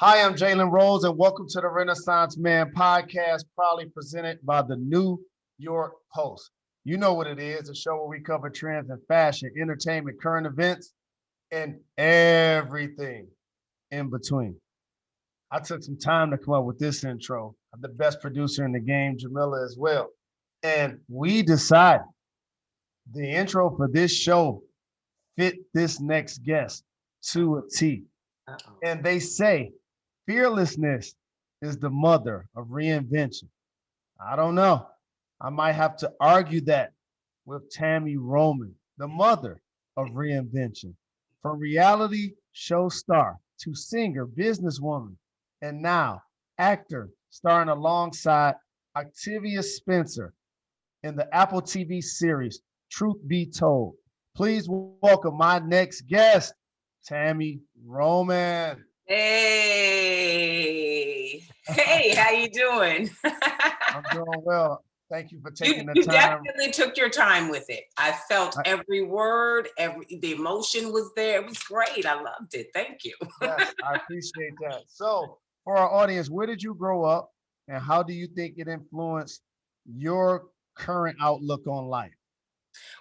Hi, I'm Jalen Rose, and welcome to the Renaissance Man podcast, proudly presented by the New York Post. You know what it is, a show where we cover trends in fashion, entertainment, current events, and everything in between. I took some time to come up with this intro. I'm the best producer in the game, Jamila, as well. And we decided the intro for this show fit this next guest to a T. Uh-oh. And they say fearlessness is the mother of reinvention. I don't know. I might have to argue that with Tami Roman, the mother of reinvention. From reality show star to singer, businesswoman, and now actor starring alongside Octavia Spencer in the Apple TV series Truth Be Told. Please welcome my next guest, Tami Roman. Hey, how you doing? I'm doing well. Thank you for taking the You time. definitely took your time with it. I felt every word, the emotion was there. It was great. I loved it. Thank you. Yes, I appreciate that. So, for our audience, where did you grow up and how do you think it influenced your current outlook on life?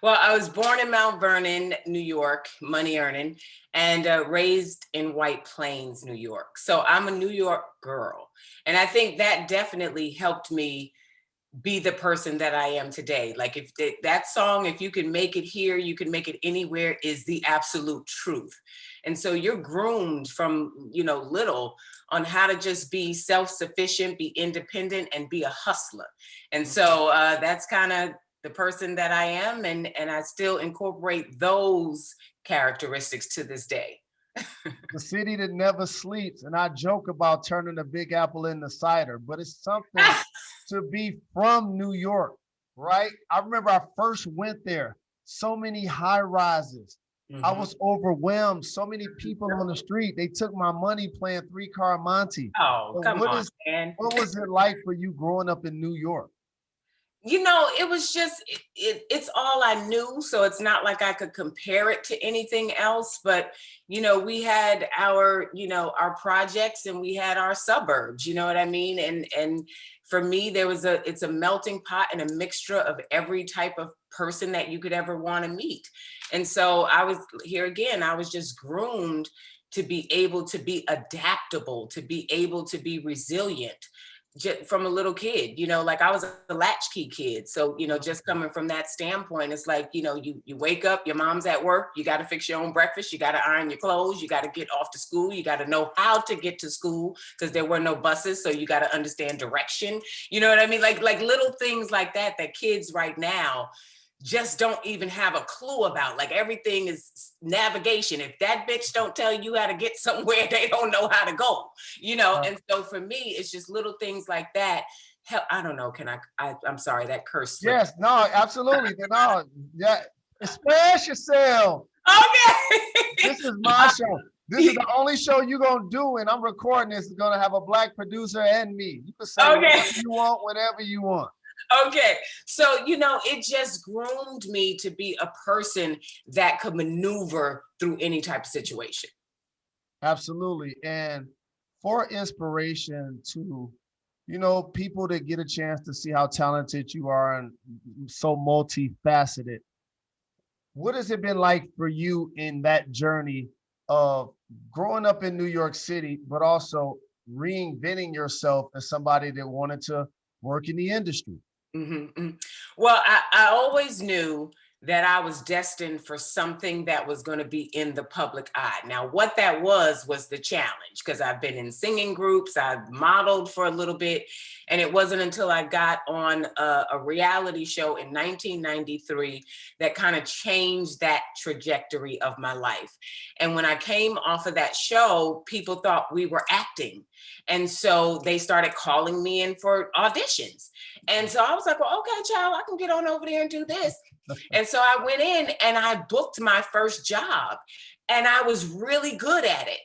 Well, I was born in Mount Vernon, New York, money earning, and raised in White Plains, New York. So I'm a New York girl. And I think that definitely helped me be the person that I am today. Like if that song, if you can make it here, you can make it anywhere, is the absolute truth. And so you're groomed from, little on how to just be self-sufficient, be independent, and be a hustler. And so that's kind of the person that I am. And I still incorporate those characteristics to this day. The city that never sleeps. And I joke about turning the Big Apple into cider, but it's something to be from New York, right? I remember I first went there, so many high rises. I was overwhelmed. So many people on the street. They took my money playing three car Monte. Oh, come on, man. What was it like for you growing up in New York? It was just it's all I knew, so it's not like I could compare it to anything else. But we had our projects and we had our suburbs. You know what I mean? And for me, it's a melting pot and a mixture of every type of person that you could ever want to meet. And so I was here again. I was just groomed to be able to be adaptable, to be able to be resilient from a little kid, like I was a latchkey kid. So, just coming from that standpoint, it's like, you wake up, your mom's at work, you got to fix your own breakfast, you got to iron your clothes, you got to get off to school, you got to know how to get to school because there were no buses. So you got to understand direction. You know what I mean? Like little things like that kids right now just don't even have a clue about. Like everything is navigation. If that bitch don't tell you how to get somewhere, they don't know how to go, And so for me, it's just little things like that. Hell, I don't know. I'm sorry, that curse slipped. Yes, no, absolutely. No, yeah, express yourself. Okay. This is my show. This is the only show you're going to do, and I'm recording this. It's going to have a black producer and me. You can say whatever you want, whenever you want. Okay. So, it just groomed me to be a person that could maneuver through any type of situation. Absolutely. And for inspiration to, people that get a chance to see how talented you are and so multifaceted, what has it been like for you in that journey of growing up in New York City, but also reinventing yourself as somebody that wanted to work in the industry? Mm-hmm. Well, I always knew that I was destined for something that was going to be in the public eye. Now, what that was the challenge, because I've been in singing groups, I've modeled for a little bit, and it wasn't until I got on a reality show in 1993 that kind of changed that trajectory of my life. And when I came off of that show, people thought we were acting. And so they started calling me in for auditions. And so I was like, well, okay, child, I can get on over there and do this. And so I went in and I booked my first job and I was really good at it.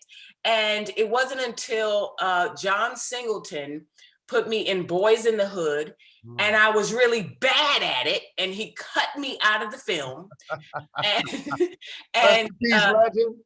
And it wasn't until John Singleton put me in Boys in the Hood and I was really bad at it and he cut me out of the film. And Legend.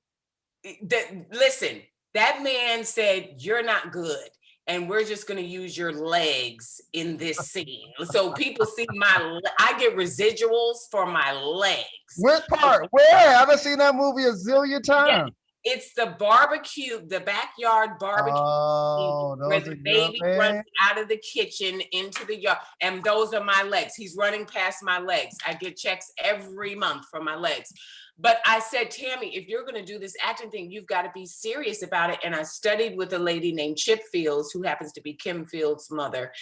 listen, That man said, "You're not good, and we're just going to use your legs in this scene." So people see I get residuals for my legs. What part? Where? I haven't seen that movie a zillion times. Yeah, it's the barbecue, the backyard barbecue. Oh, Where those are the your baby runs legs. out of the kitchen into the yard, and those are my legs. He's running past my legs. I get checks every month for my legs. But I said, Tami, if you're going to do this acting thing, you've got to be serious about it. And I studied with a lady named Chip Fields, who happens to be Kim Fields' mother.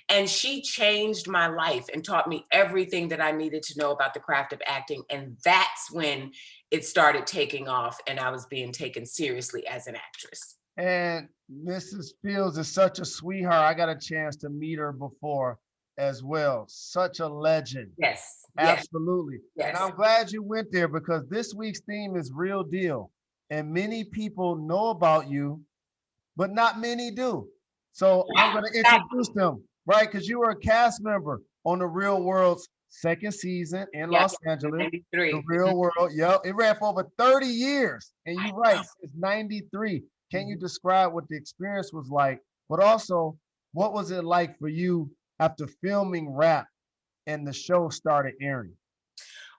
And she changed my life and taught me everything that I needed to know about the craft of acting. And that's when it started taking off and I was being taken seriously as an actress. And Mrs. Fields is such a sweetheart. I got a chance to meet her before as well. Such a legend. Yes. Absolutely. Yes. And I'm glad you went there because this week's theme is real deal. And many people know about you, but not many do. So I'm going to introduce them, right? Because you were a cast member on The Real World's second season in Los Angeles. 93. The Real World. Yep. It ran for over 30 years. And you're right, since 93. Can you describe what the experience was like? But also, what was it like for you after filming Rap and the show started airing?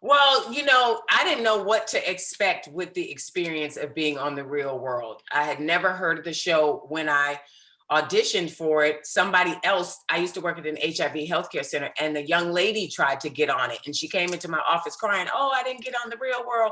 Well, I didn't know what to expect with the experience of being on The Real World. I had never heard of the show when I auditioned for it. Somebody else, I used to work at an HIV healthcare center, and the young lady tried to get on it. And she came into my office crying, "Oh, I didn't get on The Real World."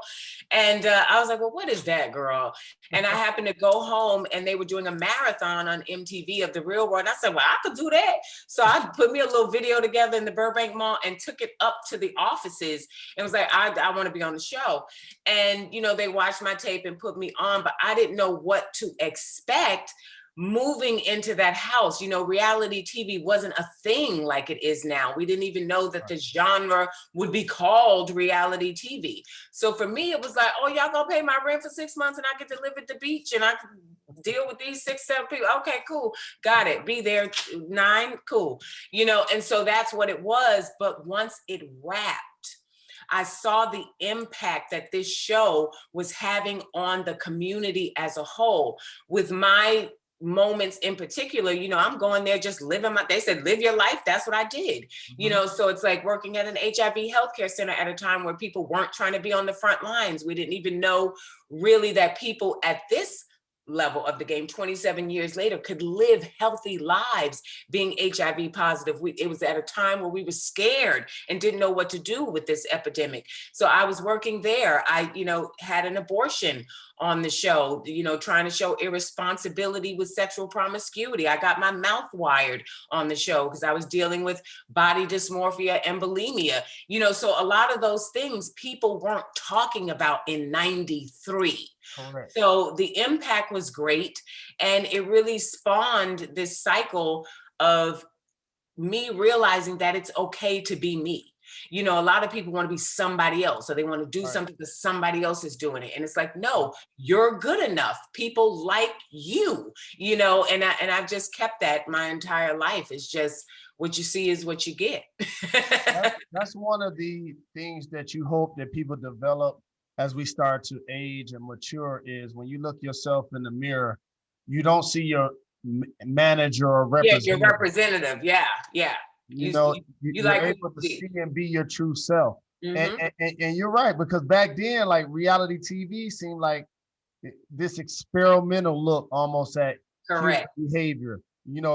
And I was like, "Well, what is that, girl?" And I happened to go home and they were doing a marathon on MTV of The Real World. And I said, "Well, I could do that." So I put me a little video together in the Burbank Mall and took it up to the offices and was like, I want to be on the show. And, they watched my tape and put me on, but I didn't know what to expect moving into that house. Reality TV wasn't a thing like it is now. We didn't even know that the genre would be called reality TV. So for me, it was like, oh, y'all gonna pay my rent for 6 months and I get to live at the beach and I can deal with these 6, 7 people. Okay, cool. Got it. Be there 9. Cool. And so that's what it was. But once it wrapped, I saw the impact that this show was having on the community as a whole. With my moments in particular, I'm going there just living they said, live your life. That's what I did. So it's like working at an HIV healthcare center at a time where people weren't trying to be on the front lines. We didn't even know really that people at this level of the game 27 years later could live healthy lives being HIV positive. It was at a time where we were scared and didn't know what to do with this epidemic. So I was working there. I, had an abortion on the show, trying to show irresponsibility with sexual promiscuity. I got my mouth wired on the show because I was dealing with body dysmorphia and bulimia, so a lot of those things people weren't talking about in 93. Correct. So the impact was great. And it really spawned this cycle of me realizing that it's okay to be me. A lot of people want to be somebody else, or they want to do something because somebody else is doing it. And it's like, no, you're good enough. People like you, and I've just kept that my entire life. It's just what you see is what you get. That's one of the things that you hope that people develop as we start to age and mature is when you look yourself in the mirror, you don't see your manager or representative. Yeah, your representative. Yeah. You're like able to see and be your true self. Mm-hmm. And you're right, because back then, like reality TV seemed like this experimental look almost at correct behavior.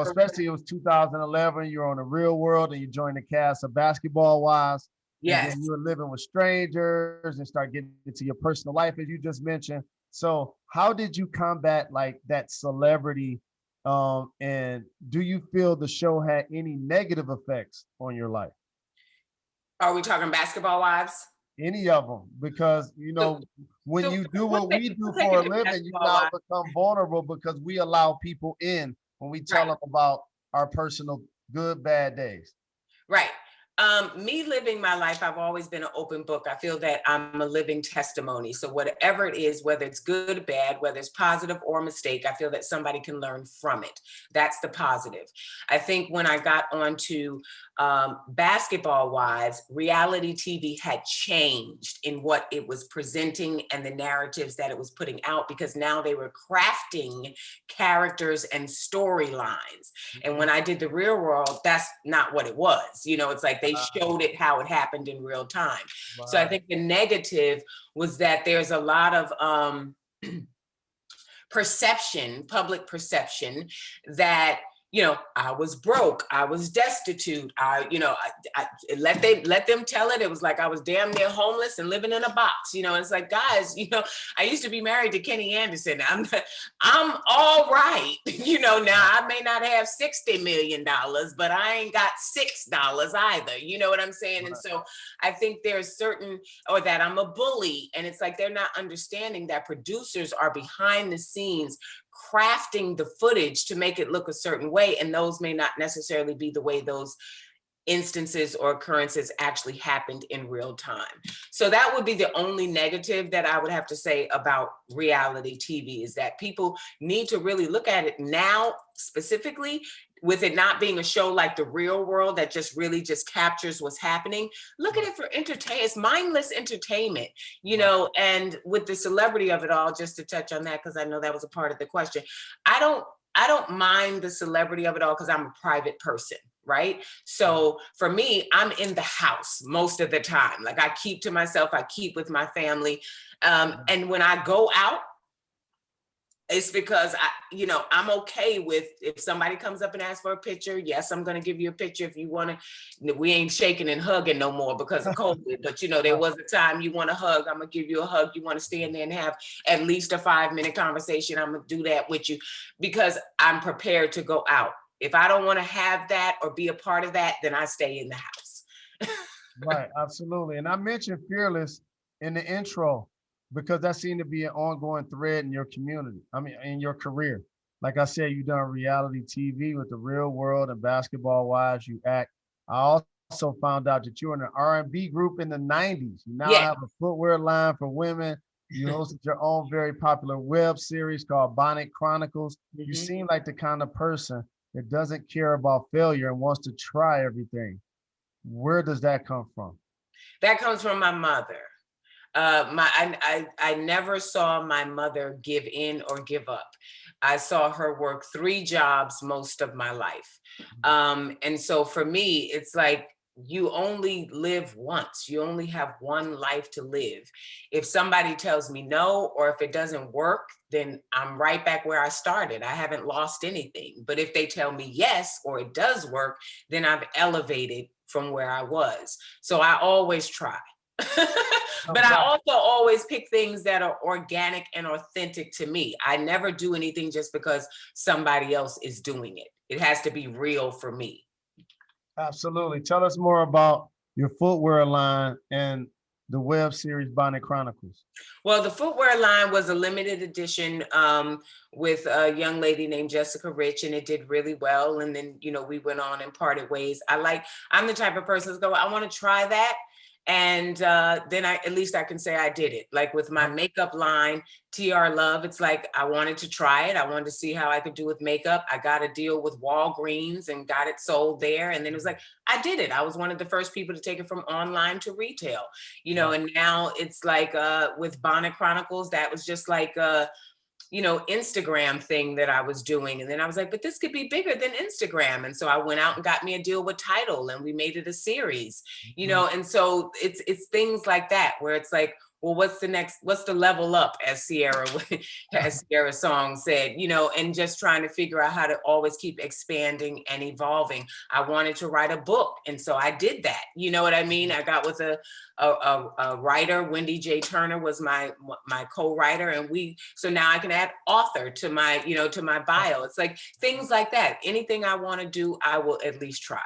Especially it was 2011, you're on The Real World and you joined the cast of Basketball Wives. Yes. And you were living with strangers and start getting into your personal life, as you just mentioned. So how did you combat like that celebrity? And do you feel the show had any negative effects on your life? Are we talking Basketball Wives? Any of them? Because, when you do what we do for a living, you now become vulnerable because we allow people in when we tell them about our personal good, bad days. Right. Me living my life, I've always been an open book. I feel that I'm a living testimony. So whatever it is, whether it's good or bad, whether it's positive or mistake, I feel that somebody can learn from it. That's the positive. I think when I got onto basketball wise, reality TV had changed in what it was presenting and the narratives that it was putting out, because now they were crafting characters and storylines. And when I did the real world, that's not what it was. It's like they showed it how it happened in real time. Right. So I think the negative was that there's a lot of perception, public perception, that I was broke, I was destitute, I let them tell it. It was like I was damn near homeless and living in a box. It's like, guys, I used to be married to Kenny Anderson. I'm all right. Now I may not have $60 million, but I ain't got $6 either. You know what I'm saying? Right. And so I think there's certain, or that I'm a bully, and it's like they're not understanding that producers are behind the scenes crafting the footage to make it look a certain way, and those may not necessarily be the way those instances or occurrences actually happened in real time. So that would be the only negative that I would have to say about reality TV, is that people need to really look at it now, specifically with it not being a show like The Real World that just really just captures what's happening. Look at it for entertainment. It's mindless entertainment, and with the celebrity of it all, just to touch on that, because I know that was a part of the question. I don't mind the celebrity of it all, because I'm a private person. Right. So for me, I'm in the house most of the time. Like, I keep to myself, I keep with my family. And when I go out, it's because I'm okay with, if somebody comes up and asks for a picture, yes, I'm going to give you a picture if you want to. We ain't shaking and hugging no more because of COVID. But, there was a time you want to hug, I'm going to give you a hug. You want to stand there and have at least a 5-minute conversation, I'm going to do that with you, because I'm prepared to go out. If I don't want to have that or be a part of that, then I stay in the house. Right, absolutely. And I mentioned fearless in the intro because that seemed to be an ongoing thread in your community. I mean, in your career. Like I said, you've done reality TV with The Real World and Basketball Wives. You act. I also found out that you were in an R&B group in the 90s. You now have a footwear line for women. You hosted your own very popular web series called Bionic Chronicles. Mm-hmm. You seem like the kind of person that doesn't care about failure and wants to try everything. Where does that come from? That comes from my mother. I never saw my mother give in or give up. I saw her work 3 jobs most of my life. And so for me, it's like, you only live once. You only have one life to live. If somebody tells me no, or if it doesn't work, then I'm right back where I started. I haven't lost anything. But if they tell me yes, or it does work, then I've elevated from where I was. So I always try. But I also always pick things that are organic and authentic to me. I never do anything just because somebody else is doing it. It has to be real for me. Absolutely. Tell us more about your footwear line and the web series Bionic Chronicles. Well, the footwear line was a limited edition with a young lady named Jessica Rich, and it did really well. And then, we went on and parted ways. I'm the type of person to go, I want to try that. And then at least I can say I did it. Like with my makeup line, TR Love, it's like I wanted to try it. I wanted to see how I could do with makeup. I got a deal with Walgreens and got it sold there. And then it was like, I did it. I was one of the first people to take it from online to retail, and now it's like with Bionic Chronicles, that was just like Instagram thing that I was doing. And then I was like, but this could be bigger than Instagram. And so I went out and got me a deal with Tidal, and we made it a series, and so it's things like that where it's like, well, what's the level up, as Sierra's song said, and just trying to figure out how to always keep expanding and evolving. I wanted to write a book. And so I did that. You know what I mean? I got with a writer, Wendy J. Turner was my co-writer. And so now I can add author to my, to my bio. It's like things like that. Anything I want to do, I will at least try.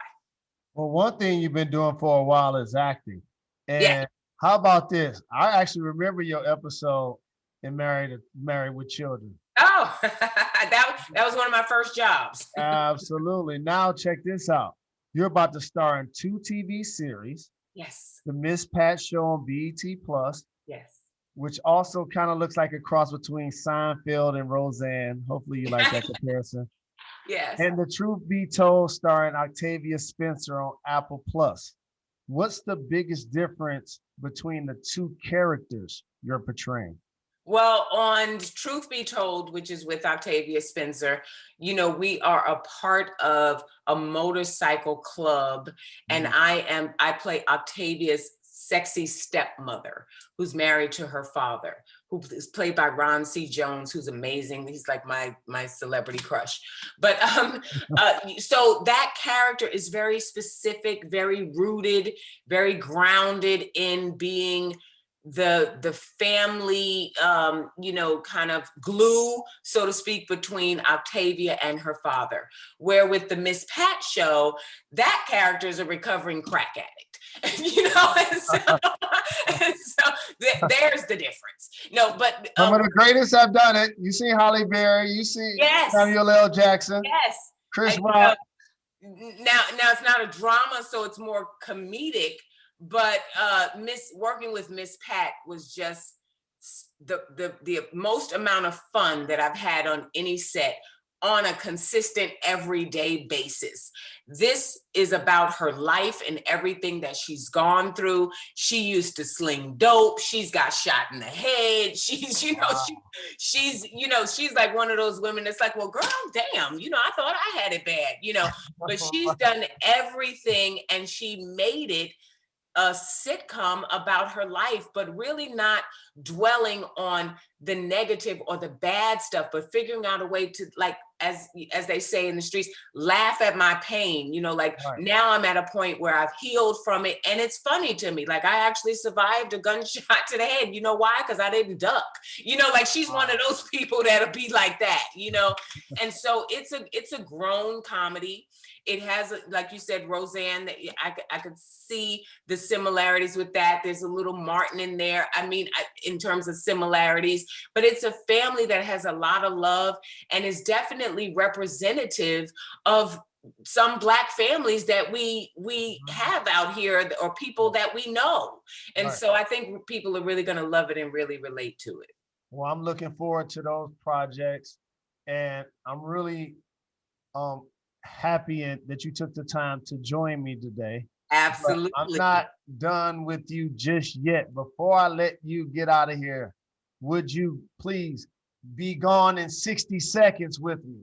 Well, one thing you've been doing for a while is acting. And how about this? I actually remember your episode in Married with Children. Oh, that was one of my first jobs. Absolutely. Now check this out. You're about to star in 2 TV series, Yes. the Miss Pat Show on BET Plus, Yes. which also kind of looks like a cross between Seinfeld and Roseanne. Hopefully you like that comparison. Yes. And The Truth Be Told, starring Octavia Spencer on Apple Plus. What's the biggest difference between the two characters you're portraying? Well, on Truth Be Told, which is with Octavia Spencer, we are a part of a motorcycle club, and I play Octavia's sexy stepmother who's married to her father, who is played by Ron C. Jones, who's amazing. He's like my celebrity crush. But so that character is very specific, very rooted, very grounded in being the family kind of glue, so to speak, between Octavia and her father. Where with the Miss Pat Show, that character is a recovering crack addict. And so there's the difference. No, but some of the greatest have done it. You see Holly Berry, you see yes, Samuel L. Jackson, yes, Chris Rock. Now it's not a drama, so it's more comedic. But working with Miss Pat was just the most amount of fun that I've had on any set on a consistent everyday basis. This is about her life and everything that she's gone through. She used to sling dope. She's got shot in the head. She's, Wow. she's like one of those women that's like, well, girl, damn, I thought I had it bad, but she's done everything and she made it a sitcom about her life, but really not dwelling on the negative or the bad stuff, but figuring out a way to, like, as they say in the streets, laugh at my pain. Right. Now I'm at a point where I've healed from it, and it's funny to me. Like, I actually survived a gunshot to the head. You know why? Because I didn't duck. Like, she's one of those people that'll be like that. And so it's a grown comedy. It has, like you said, Roseanne, that I could see the similarities with that. There's a little Martin in there. I mean, in terms of similarities, but it's a family that has a lot of love and is definitely representative of some Black families that we have out here, or people that we know. And so I think people are really going to love it and really relate to it. Well, I'm looking forward to those projects, and I'm really happy that you took the time to join me today. Absolutely. But I'm not done with you just yet. Before I let you get out of here, would you please be gone in 60 seconds with me?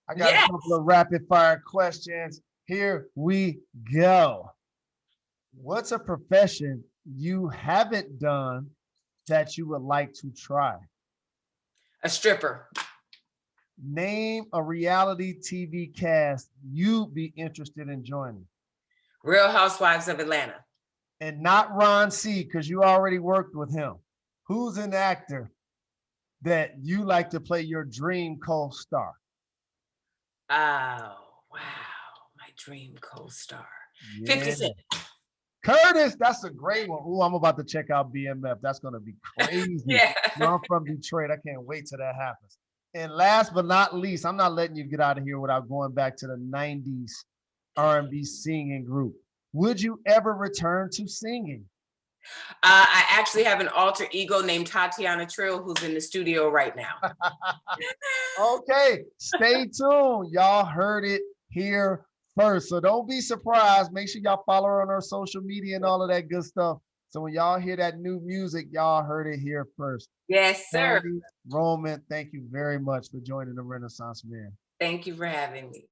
I got a couple of rapid fire questions. Here we go. What's a profession you haven't done that you would like to try? A stripper. Name a reality TV cast you'd be interested in joining. Real Housewives of Atlanta. And not Ron C., because you already worked with him. Who's an actor that you like to play your dream co-star? Oh, wow. My dream co-star. 50 Cent. Curtis, that's a great one. Oh, I'm about to check out BMF. That's going to be crazy. Yeah. I'm from Detroit. I can't wait till that happens. And last but not least, I'm not letting you get out of here without going back to the 90s R&B singing group. Would you ever return to singing? I actually have an alter ego named Tatiana Trill, who's in the studio right now. Okay, stay tuned. Y'all heard it here first. So don't be surprised. Make sure y'all follow her on her social media and all of that good stuff. So when y'all hear that new music, y'all heard it here first. Yes, sir. Tami Roman, thank you very much for joining the Renaissance Man. Thank you for having me.